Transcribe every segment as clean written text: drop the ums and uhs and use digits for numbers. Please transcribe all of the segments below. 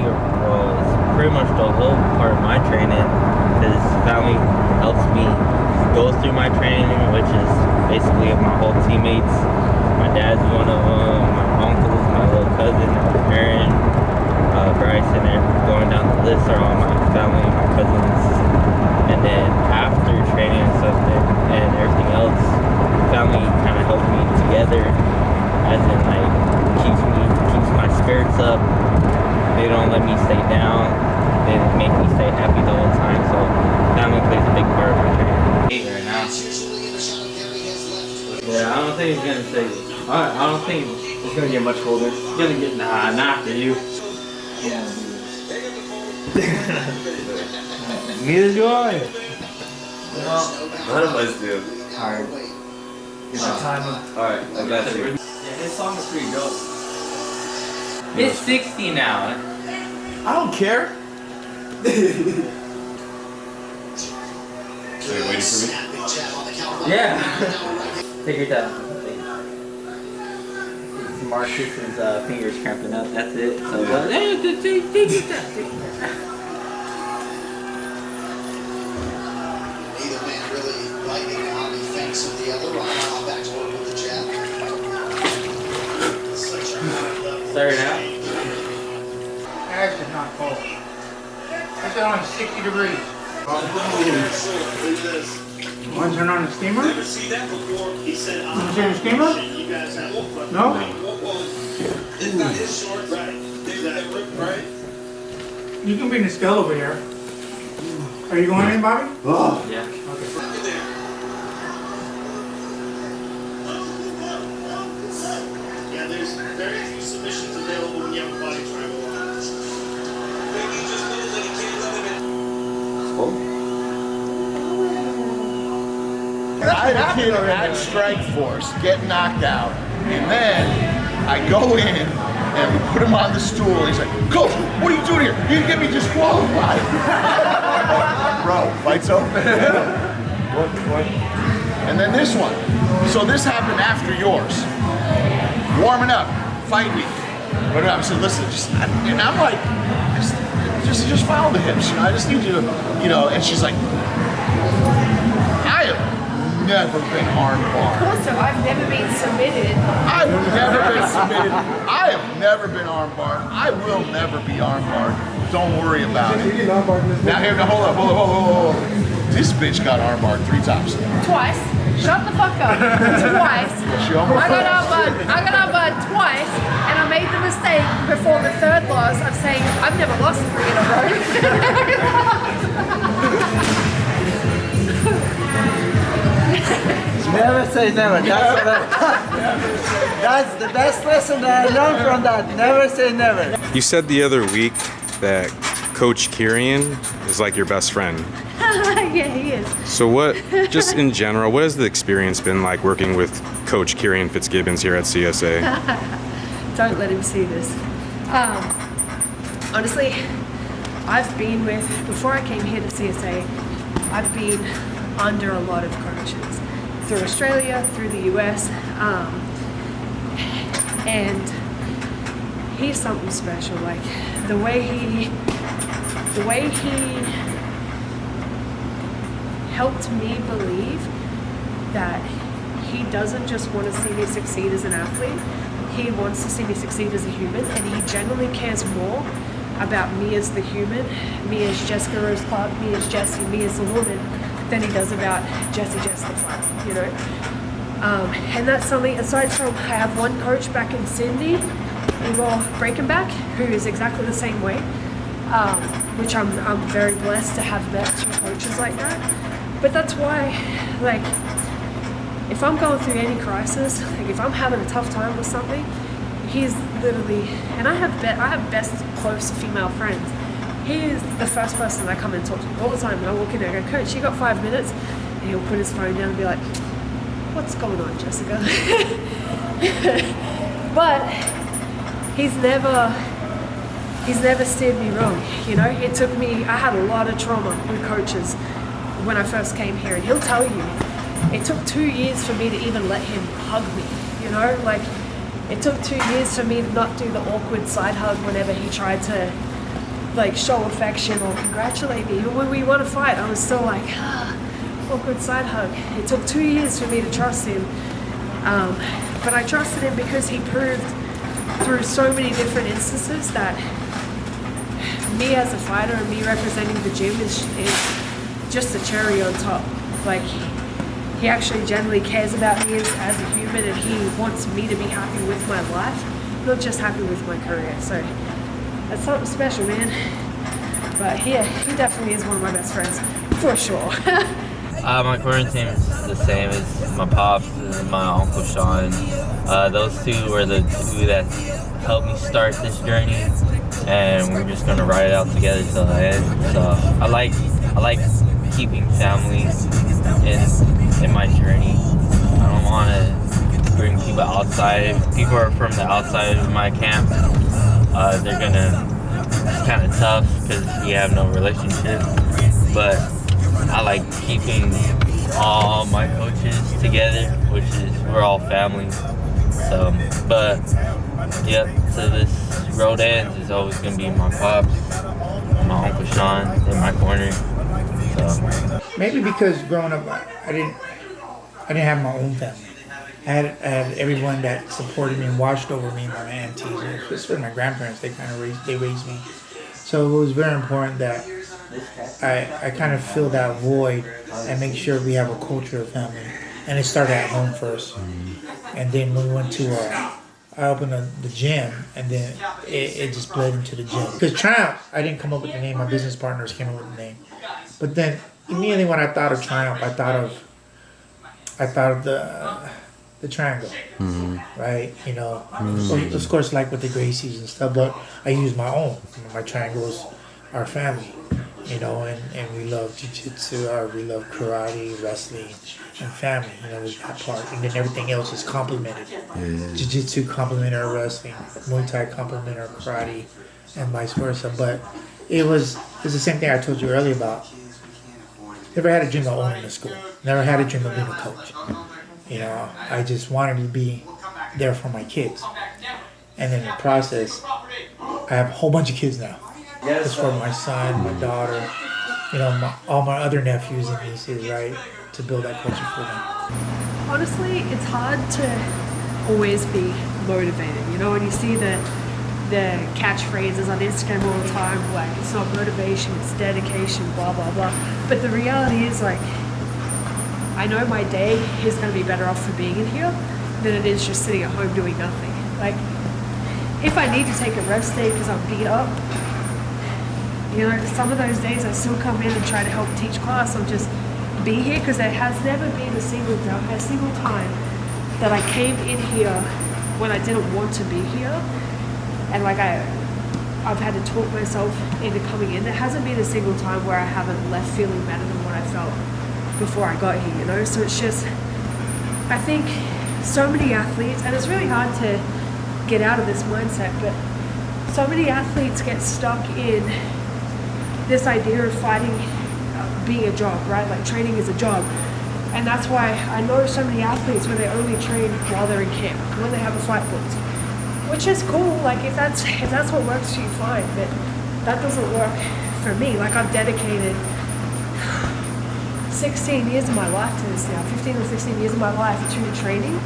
big role. It's pretty much the whole part of my training, because family helps me go through my training, which is basically my whole teammates. My dad's one of them, my uncles, my little cousin, Aaron, Bryce, and then going down the list are all my family, my cousins. And then after training and stuff and everything else, family kind of helps me together, as in like keeps my spirits up. They don't let me stay down. They make me stay happy the whole time. So family plays a big part of my training. Right now. Yeah, I don't think it's gonna stay. I don't think It's gonna get much colder. it's gonna get not for you. Yeah. Neither do I. Well, None of us do. hard. It's the time of. Alright, I got you. Yeah, his song is pretty dope. It's 60 now. I don't care. So you're waiting for me? Yeah. Take your time. Marcus's fingers cramping up. That's it. So take your time. Neither man really lighting out. He thinks of the other. Ryan back to work with the jab. Start now. Ours is not cold. It's only 60 degrees. One's on the steamer? You see the steamer? No? You can bring the scale over here. Are you going in, Bobby? Yeah. Okay. Yeah, there's very few submissions available when you have a body triangle on. Maybe he just knows that he can't let him in. I had a kid at Strike Force get knocked out, and then I go in and we put him on the stool. He's like, "Coach, what are you doing here? You get me disqualified." Bro, fight's over. What? And then this one. So this happened after yours. Warming up, fight week. But I said, listen, and I'm like, just follow the hips. You know, I just need you to, And she's like, I have never been armbarred. Also, I've never been submitted. I've never been submitted. I have never been armbarred. I will never be armbarred. Don't worry about it. Now hold up. This bitch got armbarred 3 times. Twice. Shut the fuck up. Twice. I got armbarred twice, and I made the mistake before the 3rd loss of saying I've never lost 3 in a row. Never say never. That's the best lesson that I learned from that. Never say never. You said the other week that Coach Kirian is like your best friend. Yeah, he is. So what, just in general, what has the experience been like working with Coach Kirian Fitzgibbons here at CSA? Don't let him see this. Honestly, before I came here to CSA, I've been under a lot of coaches. Through Australia, through the US, and he's something special. Like the way he helped me believe that he doesn't just want to see me succeed as an athlete. He wants to see me succeed as a human, and he genuinely cares more about me as the human, me as Jessica Rose-Cark, me as Jessie, me as a woman, than he does about Jess the fighter, and that's something, aside from, I have one coach back in Sydney, Igor Breakenback, who is exactly the same way, which I'm very blessed to have met 2 coaches like that. But that's why, like, if I'm going through any crisis, like if I'm having a tough time with something, he's literally, and I have best close female friends. He is the first person I come and talk to all the time. When I walk in there, I go, Coach, you got 5 minutes? And he'll put his phone down and be like, what's going on, Jessica? But he's never steered me wrong. It took me, I had a lot of trauma with coaches when I first came here, and he'll tell you, it took 2 years for me to even let him hug me, Like, it took 2 years for me to not do the awkward side hug whenever he tried to like show affection or congratulate me. Even when we won a fight, I was still like, awkward side hug. It took 2 years for me to trust him. But I trusted him because he proved through so many different instances that me as a fighter and me representing the gym is just a cherry on top. Like, he actually genuinely cares about me as a human, and he wants me to be happy with my life, not just happy with my career. So that's something special, man. But yeah, he definitely is one of my best friends, for sure. My current team is the same as my pops and my Uncle Sean. Those two were the two that helped me start this journey, and we're just gonna ride it out together till the end. So I like keeping family in my journey. I don't want to bring people outside. If people are from the outside of my camp, they're gonna. It's kind of tough because you have no relationship, but I like keeping all my coaches together, which is we're all family. So, but yep, so this road ends is always gonna be my pops, my Uncle Sean in my corner. So Maybe because growing up, I didn't have my own family. I had everyone that supported me and watched over me, my aunties, especially my grandparents. They kind of raised me. So it was very important that I kind of fill that void and make sure we have a culture of family. And it started at home first. And then when we went to, I opened the gym, and then it just bled into the gym. Because Triumph, I didn't come up with the name. My business partners came up with the name. But then immediately when I thought of Triumph, I thought of the triangle, right? You know, of course, like with the Gracies and stuff, but I use my own. My triangles are family, you know, and we love jiu-jitsu, or we love karate, wrestling, and family, you know, with that part. And then everything else is complemented. Jiu-jitsu complemented our wrestling, Muay Thai complemented our karate, and vice versa. But it's the same thing I told you earlier about. Never had a dream of owning a school. Never had a dream of being a coach. You know, I just wanted to be there for my kids. And in the process, I have a whole bunch of kids now. It's for my son, my daughter, you know, all my other nephews and nieces, right? To build that culture for them. Honestly, it's hard to always be motivated. You know, when you see the catchphrases on Instagram all the time, like, it's not motivation, it's dedication, blah, blah, blah. But the reality is, like, I know my day is going to be better off for being in here than it is just sitting at home doing nothing. Like, if I need to take a rest day because I'm beat up, you know, some of those days I still come in and try to help teach class or just be here, because there has never been a single time that I came in here when I didn't want to be here, and like I've had to talk myself into coming in. There hasn't been a single time where I haven't left feeling better than what I felt before I got here, you know? So it's just, I think so many athletes, and it's really hard to get out of this mindset, but so many athletes get stuck in this idea of fighting being a job, right? Like, training is a job. And that's why I know so many athletes where they only train while they're in camp, when they have a fight booked, which is cool. Like, if that's what works for you, fine, but that doesn't work for me. Like, I've dedicated 16 years of my life to this now, 15 or 16 years of my life to training.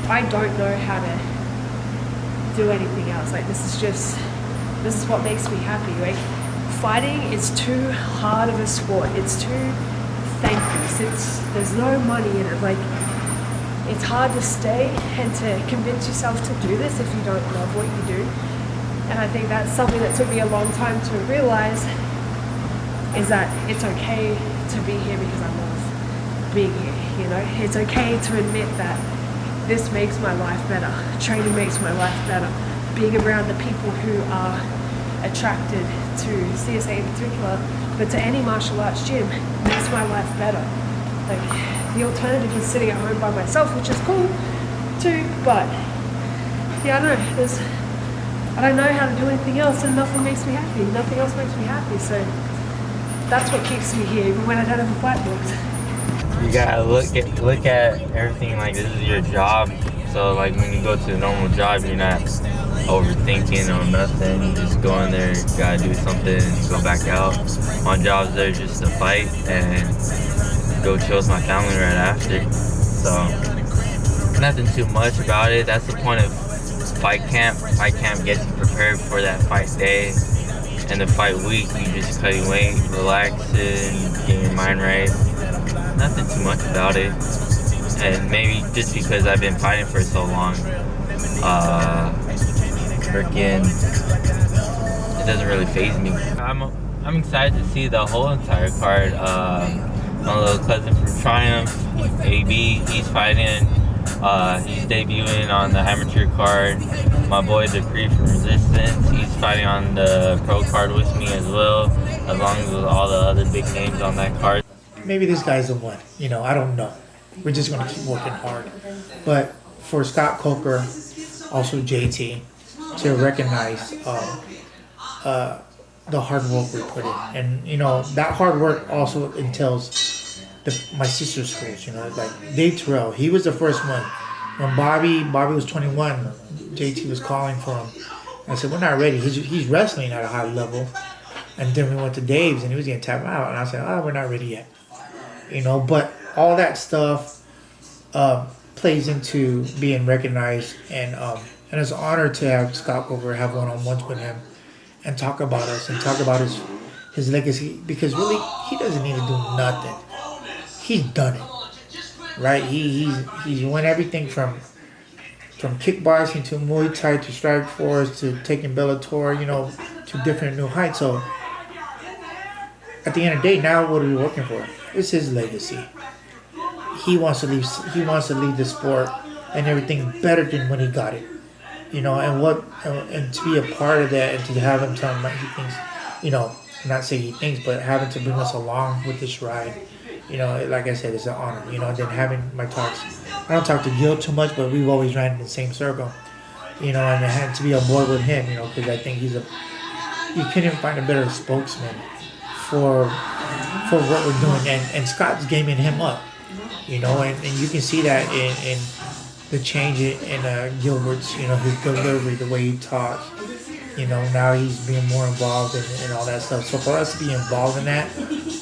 I don't know how to do anything else. Like, this is what makes me happy. Like, fighting is too hard of a sport. It's too thankless. There's no money in it. Like, it's hard to stay and to convince yourself to do this if you don't love what you do. And I think that's something that took me a long time to realize, is that it's okay to be here because I love being here, you know? It's okay to admit that this makes my life better. Training makes my life better. Being around the people who are attracted to CSA in particular, but to any martial arts gym, makes my life better. Like, the alternative is sitting at home by myself, which is cool too, but yeah, I don't know how to do anything else, and nothing makes me happy. Nothing else makes me happy, so that's what keeps me here, even when I don't have a fight booked. You gotta look at everything like this is your job. So like when you go to a normal job, you're not overthinking on nothing. You just go in there, gotta do something, and go back out. My job's there just to fight and go chill with my family right after. So nothing too much about it. That's the point of fight camp. Fight camp gets you prepared for that fight day. And the fight week, you just cut your weight, relaxing, get your mind right. Nothing too much about it. And maybe just because I've been fighting for so long, freaking, it doesn't really faze me. I'm excited to see the whole entire card. My little cousin from Triumph, AB, he's fighting. He's debuting on the amateur card. My boy Decree from Resistance, he's fighting on the pro card with me as well, as long as with all the other big names on that card. Maybe this guy's the one. I don't know. We're just going to keep working hard. But for Scott Coker, also JT, to recognize the hard work we put in. And, that hard work also entails my sister's schools, like Dave Terrell. He was the first one. When Bobby was 21, JT was calling for him. I said, we're not ready. He's wrestling at a high level. And then we went to Dave's and he was getting tapped out. And I said, we're not ready yet. But all that stuff plays into being recognized. And it's an honor to have Scott Coker have one-on-ones with him and talk about us and talk about his legacy. Because really, he doesn't need to do nothing. He's done it, right? He's won everything from kickboxing to Muay Thai to Strikeforce to taking Bellator, to different new heights. So at the end of the day, now what are we working for? It's his legacy. He wants to leave. He wants to leave the sport and everything better than when he got it, and to be a part of that and to have him tell him he thinks, not say he thinks, but having to bring us along with this ride. Like I said, it's an honor, and then having my talks. I don't talk to Gil too much, but we've always ran in the same circle, and I had to be on board with him, because I think you couldn't find a better spokesman for what we're doing, and Scott's gaming him up, and you can see that in the change in Gilbert's, his delivery, the way he talks. Now he's being more involved in all that stuff. So for us to be involved in that,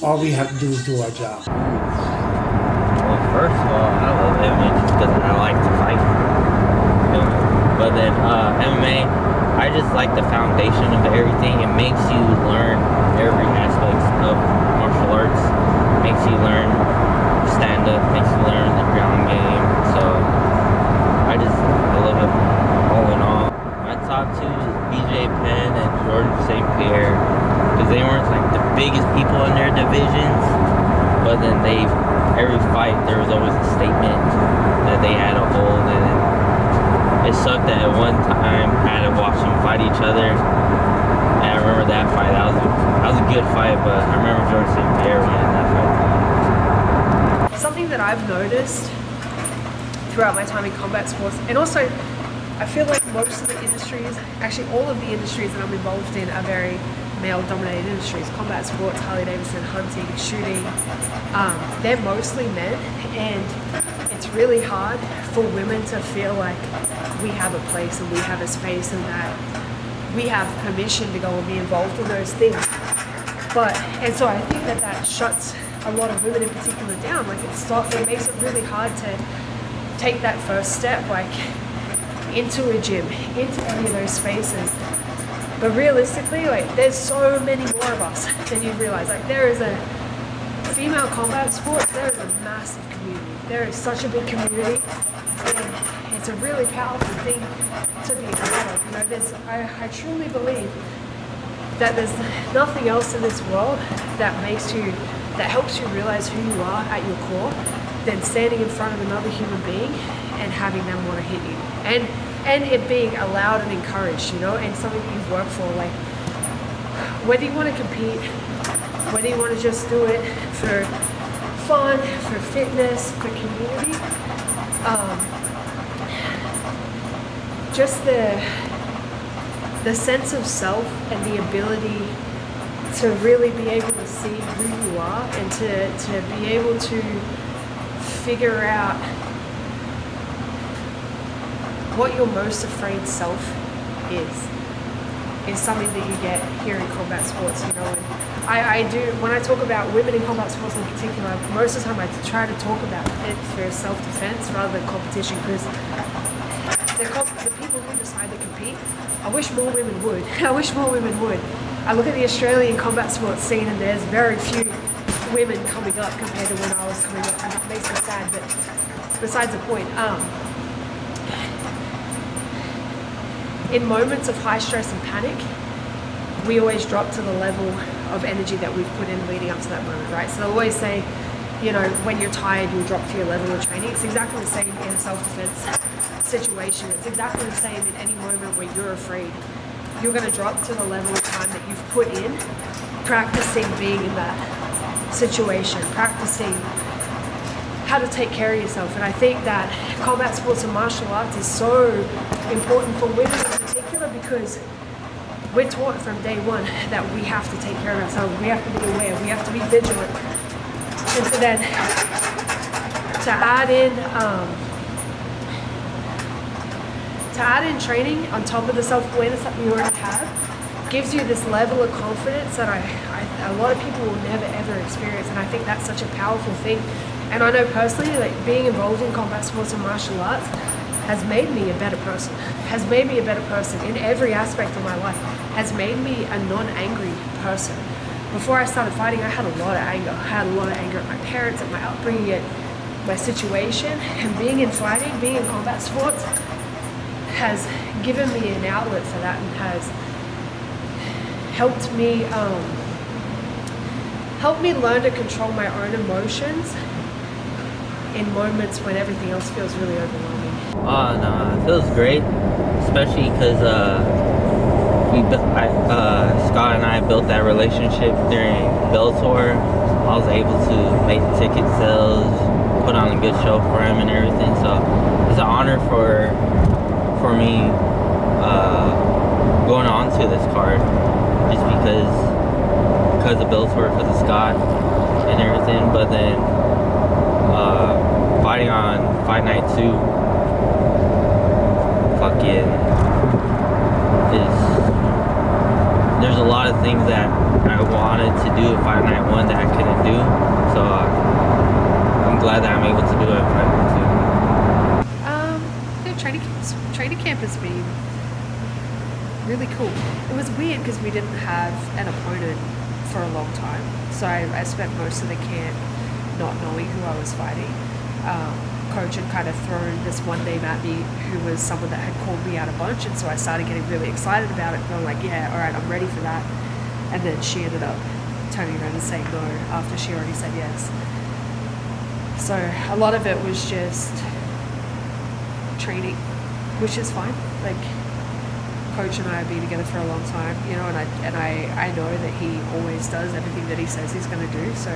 all we have to do is do our job. Well, first of all, I love MMA just because I like to fight. But then MMA, I just like the foundation of everything. It makes you learn every aspect of martial arts. Makes you learn stand-up, makes you learn the ground game. So I love it all in all. I talked to BJ Penn and Jordan St. Pierre because they weren't like the biggest people in their divisions, but then every fight there was always a statement that they had to hold, and it sucked that at one time I had to watch them fight each other. And I remember that fight. That was a good fight, but I remember Jordan St. Pierre winning that fight. Something that I've noticed throughout my time in combat sports, and also I feel like most of the industries, actually all of the industries that I'm involved in are very male-dominated industries. Combat sports, Harley-Davidson, hunting, shooting, they're mostly men, and it's really hard for women to feel like we have a place and we have a space and that we have permission to go and be involved in those things. And so I think that shuts a lot of women in particular down. Like it makes it really hard to take that first step, into a gym, into any of those spaces. But realistically, there's so many more of us than you realize. There is a female combat sports, there is a massive community. There is such a big community, and it's a really powerful thing to be a part of. I truly believe that there's nothing else in this world that helps you realize who you are at your core than standing in front of another human being and having them want to hit you. And it being allowed and encouraged, and something that you've worked for. Whether you want to compete, whether you want to just do it for fun, for fitness, for community, just the sense of self and the ability to really be able to see who you are and to be able to figure out what your most afraid self is something that you get here in combat sports, you know. And I do, when I talk about women in combat sports in particular, most of the time I try to talk about it for self-defense rather than competition, because the people who decide to compete, I wish more women would. I wish more women would. I look at the Australian combat sports scene and there's very few women coming up compared to when I was coming up, and that makes me sad, but besides the point. In moments of high stress and panic, we always drop to the level of energy that we've put in leading up to that moment, right? So they'll always say, you know, when you're tired, you'll drop to your level of training. It's exactly the same in a self-defense situation. It's exactly the same in any moment where you're afraid. You're going to drop to the level of time that you've put in practicing being in that situation, practicing how to take care of yourself. And I think that combat sports and martial arts is so important for women in particular, because we're taught from day one that we have to take care of ourselves. We have to be aware. We have to be vigilant. And so then to add in training on top of the self-awareness that we already have gives you this level of confidence that a lot of people will never ever experience. And I think that's such a powerful thing. And I know personally, like, being involved in combat sports and martial arts has made me a better person, in every aspect of my life, has made me a non-angry person. Before I started fighting, I had a lot of anger. I had a lot of anger at my parents, at my upbringing, at my situation. And being in fighting, being in combat sports, has given me an outlet for that, and has helped me learn to control my own emotions in moments when everything else feels really overwhelming. Oh no, it feels great, especially because Scott and I built that relationship during Bellator. I was able to make ticket sales, put on a good show for him and everything. So it's an honor for me going on to this card, just because of Bellator, because of Scott and everything. But then fighting on Fight Night 2 there's a lot of things that I wanted to do at Fight Night 1 that I couldn't do, so I'm glad that I'm able to do it at Fight Night 2. Training camp has been really cool. It was weird because we didn't have an opponent for a long time, so I spent most of the camp not knowing who I was fighting. Coach had kind of thrown this one name at me who was someone that had called me out a bunch, and so I started getting really excited about it, going like, yeah, all right, I'm ready for that. And then she ended up turning around and saying no after she already said yes. So a lot of it was just training, which is fine. Like, Coach and I have been together for a long time, you know, and I know that he always does everything that he says he's going to do. So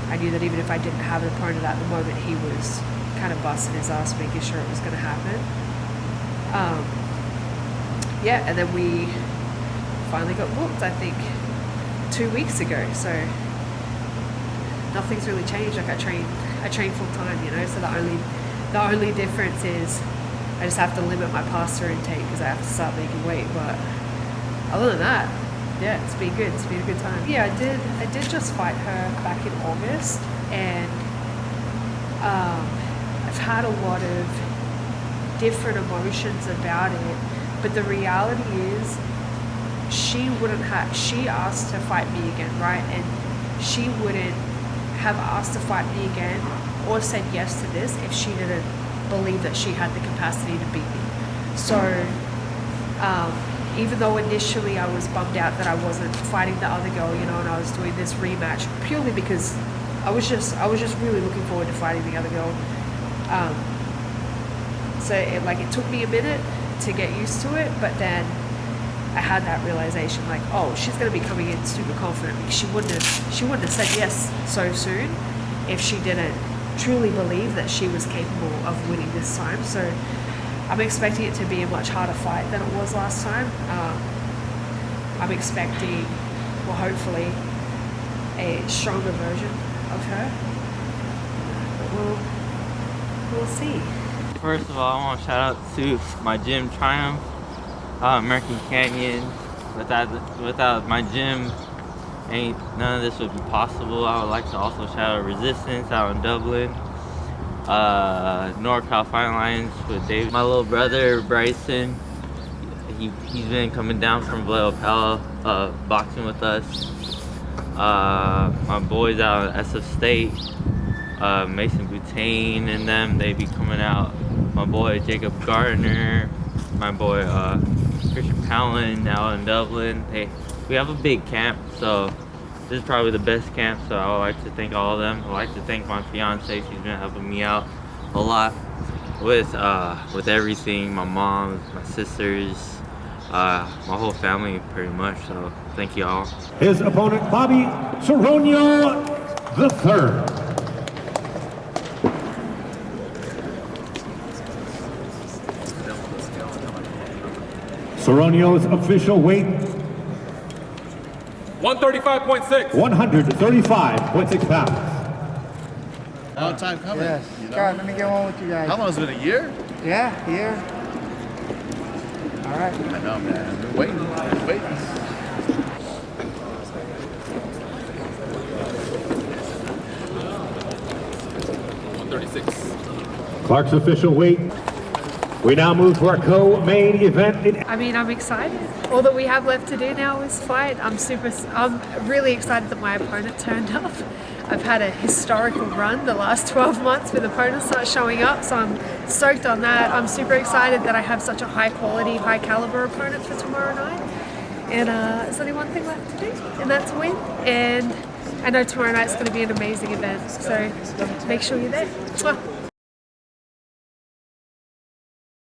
I knew that even if I didn't have an opponent at the moment, he was kind of busting his ass making sure it was going to happen. And then we finally got booked, I think 2 weeks ago. So nothing's really changed. Like, I train full time, you know. So the only difference is I just have to limit my pasta intake because I have to start making weight. But other than that, yeah, it's been good. It's been a good time. Yeah, I did just fight her back in August, and I've had a lot of different emotions about it. But the reality is, she asked to fight me again, right? And she wouldn't have asked to fight me again or said yes to this if she didn't believe that she had the capacity to beat me. So even though initially I was bummed out that I wasn't fighting the other girl, you know, and I was doing this rematch purely because I was just really looking forward to fighting the other girl. So it took me a minute to get used to it, but then I had that realization, like, oh, she's going to be coming in super confident, because she wouldn't have said yes so soon if she didn't truly believe that she was capable of winning this time. So I'm expecting it to be a much harder fight than it was last time. I'm expecting, well, hopefully, a stronger version of her. But we'll see. First of all, I want to shout out to my gym, Triumph. American Canyon. Without my gym, none of this would be possible. I would like to also shout out Resistance out in Dublin. NorCal Fine Lines with David. My little brother Bryson, he's been coming down from Vallejo Palo, boxing with us. My boys out at SF State, Mason Boutain and them, they be coming out. My boy Jacob Gardner, my boy Christian Palin out in Dublin. We have a big camp, so this is probably the best camp, so I would like to thank all of them. I'd like to thank my fiance. She's been helping me out a lot with everything. My mom, my sisters, my whole family pretty much, so thank you all. His opponent, Bobby Seronio III. Seronio's official weight, 135.6. 135.6 pounds. Long time coming. Yes. You know? God, let me get one with you guys. How long has it been? A year? Yeah, here. All right. I know, man. I've been waiting. Clark's official weight. We now move to our co-main event. I mean, I'm excited. All that we have left to do now is fight. I'm really excited that my opponent turned up. I've had a historical run the last 12 months with opponents not showing up, so I'm stoked on that. I'm super excited that I have such a high quality, high caliber opponent for tomorrow night. And there's only one thing left to do, and that's win. And I know tomorrow night's going to be an amazing event, so make sure you're there. Mwah.